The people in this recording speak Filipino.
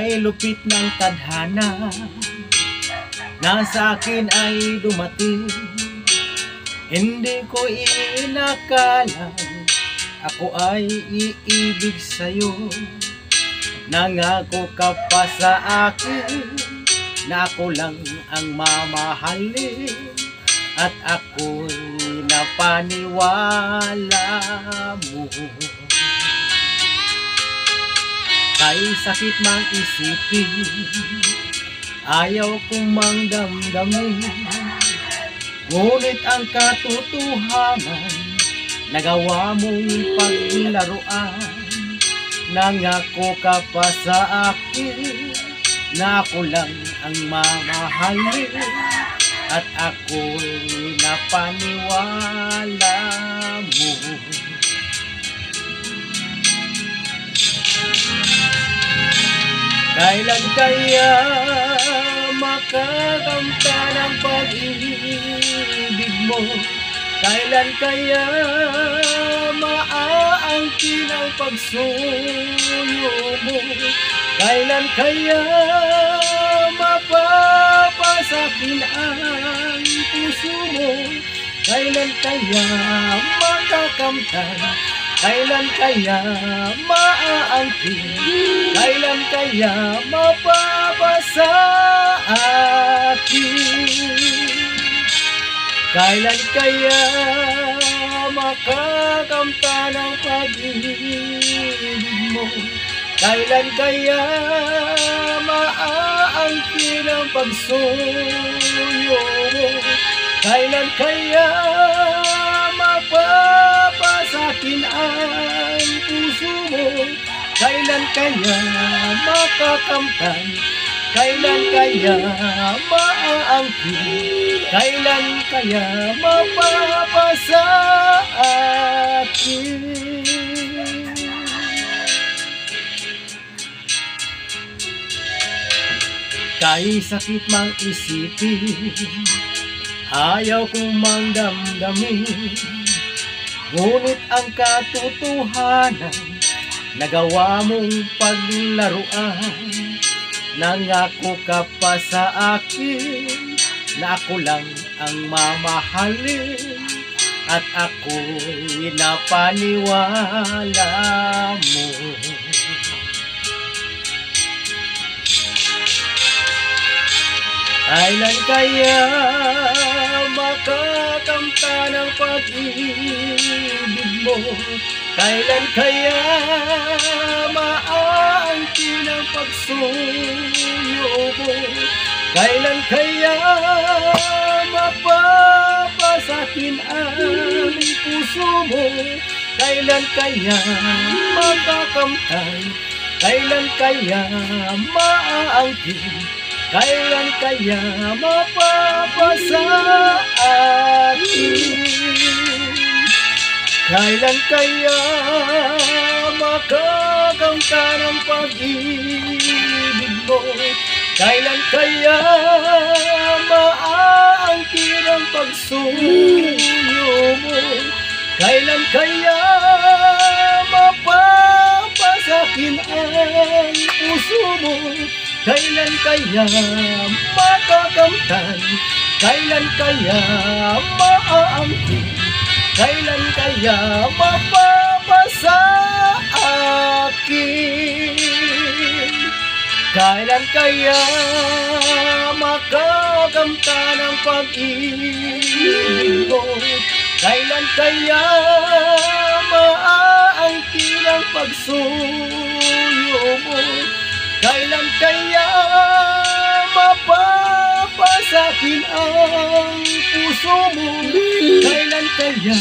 Kay lupit ng tadhana na sa akin ay dumating. Hindi ko inakala ako ay iibig sa'yo. Nangako ka pa sa akin na ako lang ang mamahalin, at ako'y napaniwala mo. Kay sakit mang isipin, ayaw kong mangdamdamin, ngunit ang katotohanan nagawa mong paglaruan. Nangako ka pa sa akin na ako lang ang mamahalin, at ako'y napaniwala mo. Kailan kaya makakamta ng pag-ibig mo? Kailan kaya maaangkin ang pagsuyo mo? Kailan kaya mapapasakin ang puso mo? Kailan kaya makakamtan? Kailan kaya maaangkin? Kailan kaya mapapasa akin? Kailan kaya makakamta ng pag-ibig mo? Kailan kaya maaangkin ang pagsuyo mo? Kailan kaya mapapasakin ang puso mo? Kailan kaya makakamtan? Kailan kaya maaangkin? Kailan kaya mapapasa akin? Kay sakit mang isipin, ayaw kong mangdamdamin, ngunit ang katotohanan nagawa mong paglaruan. Nangako ka pa sa akin na ako lang ang mamahalin, at ako'y napaniwala mo. Kailan kaya makakamta ng pag-ibig mo? Kailan kaya maaangkin ang pagsuyo mo? Kailan kaya mapapasakin ang puso mo? Kailan kaya makakamtan? Kailan kaya maaangkin? Kailan kaya mapapasa akin? Kailan kaya makakamta ng pag-ibig mo? Kailan kaya maaangkin ang pagsuyo mo? Kailan kaya mapapasakin ang puso mo? Kailan kaya makakamtan? Kailan kaya maaangkin? Kailan kaya mapapasa akin? Kailan kaya makakamta ng pag-ibig mo? Kailan kaya maaangkin ang pagsuyo mo? Kailan kaya mapapasakin ang puso mo? Kailan kaya